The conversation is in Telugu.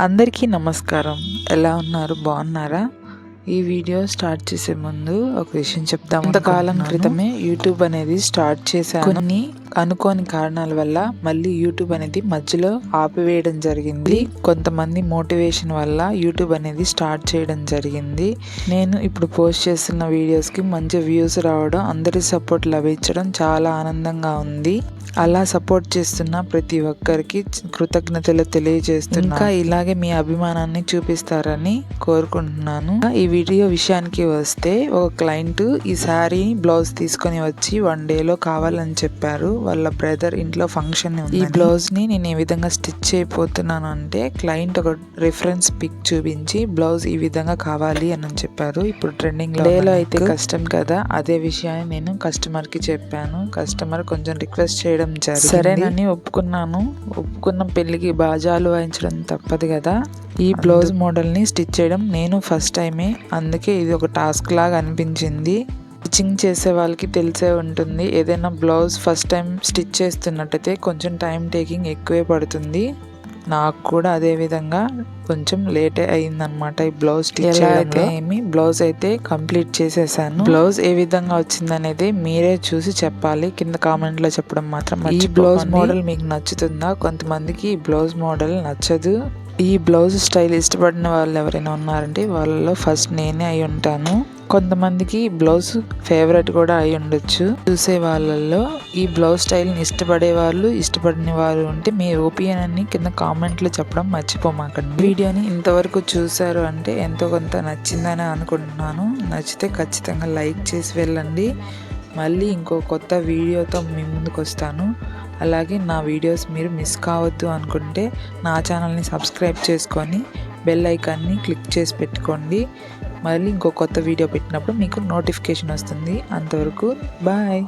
అందరికీ నమస్కారం. ఎలా ఉన్నారు? బాగున్నారా? ఈ వీడియో స్టార్ట్ చేసే ముందు ఒక విషయం చెప్దాం. కొంతకాలం క్రితమే యూట్యూబ్ అనేది స్టార్ట్ చేశాను. కొన్ని అనుకోని కారణాల వల్ల మళ్ళీ యూట్యూబ్ అనేది మధ్యలో ఆపివేయడం జరిగింది. కొంతమంది మోటివేషన్ వల్ల యూట్యూబ్ అనేది స్టార్ట్ చేయడం జరిగింది. నేను ఇప్పుడు పోస్ట్ చేస్తున్న వీడియోస్కి మంచి వ్యూస్ రావడం, అందరి సపోర్ట్ లభించడం చాలా ఆనందంగా ఉంది. అలా సపోర్ట్ చేస్తున్న ప్రతి ఒక్కరికి కృతజ్ఞతలు తెలియజేస్తున్నా. ఇంకా ఇలాగే మీ అభిమానాన్ని చూపిస్తారని కోరుకుంటున్నాను. ఈ వీడియో విషయానికి వస్తే, ఒక క్లయింట్ ఈ శారీ బ్లౌజ్ తీసుకొని వచ్చి 1 డేలో కావాలని చెప్పారు. వాళ్ళ బ్రదర్ ఇంట్లో ఫంక్షన్ ఉంది. ఈ బ్లౌజ్ ని నేను ఏ విధంగా స్టిచ్ చేయబోతున్నాను అంటే, క్లయింట్ ఒక రిఫరెన్స్ పిక్ చూపించి బ్లౌజ్ ఈ విధంగా కావాలి అని చెప్పారు. ఇప్పుడు ట్రెండింగ్ డేలో అయితే కష్టం కదా, అదే విషయాన్ని నేను కస్టమర్ కి చెప్పాను. కస్టమర్ కొంచెం రిక్వెస్ట్ చేయడం జరిగింది. సరేనని ఒప్పుకున్నాను. ఒప్పుకున్న పెళ్లికి బాజాలు వాయించడం తప్పదు కదా. ఈ బ్లౌజ్ మోడల్ ని స్టిచ్ చేయడం నేను ఫస్ట్ టైమే, అందుకే ఇది ఒక టాస్క్ లాగా అనిపించింది. స్టిచ్చింగ్ చేసే వాళ్ళకి తెలిసే ఉంటుంది. ఏదైనా బ్లౌజ్ ఫస్ట్ టైం స్టిచ్ చేస్తున్నట్టయితే కొంచెం టైం టేకింగ్ ఎక్కువే పడుతుంది. నాకు కూడా అదే విధంగా కొంచెం లేట్ అయిందనమాట ఈ బ్లౌజ్ స్టిచ్ చేయడం. బ్లౌజ్ అయితే కంప్లీట్ చేసేసాను. బ్లౌజ్ ఏ విధంగా వచ్చిందనేది మీరే చూసి చెప్పాలి. కింద కామెంట్ లో చెప్పడం మాత్రం ఈ బ్లౌజ్ మోడల్ మీకు నచ్చుతుందా? కొంతమందికి ఈ బ్లౌజ్ మోడల్ నచ్చదు. ఈ బ్లౌజ్ స్టైల్ ఇష్టపడిన వాళ్ళు ఎవరైనా ఉన్నారంటే వాళ్ళలో ఫస్ట్ నేనే అయి ఉంటాను. కొంతమందికి బ్లౌజ్ ఫేవరెట్ కూడా అయి ఉండొచ్చు. చూసే వాళ్ళల్లో ఈ బ్లౌజ్ స్టైల్ని ఇష్టపడే వాళ్ళు, ఇష్టపడిన వారు ఉంటే మీ ఒపీనియన్ని కింద కామెంట్లో చెప్పడం మర్చిపోమాకండి. వీడియోని ఇంతవరకు చూసారు అంటే ఎంతో కొంత నచ్చిందని అనుకుంటున్నాను. నచ్చితే ఖచ్చితంగా లైక్ చేసి వెళ్ళండి. మళ్ళీ ఇంకో కొత్త వీడియోతో మీ ముందుకు వస్తాను. అలాగే నా వీడియోస్ మీరు మిస్ కావద్దు అనుకుంటే నా ఛానల్ని సబ్స్క్రైబ్ చేసుకొని బెల్ ఐకాన్ని క్లిక్ చేసి పెట్టుకోండి. మళ్ళీ ఇంకో కొత్త వీడియో పెట్టినప్పుడు మీకు నోటిఫికేషన్ వస్తుంది. అంతవరకు బాయ్.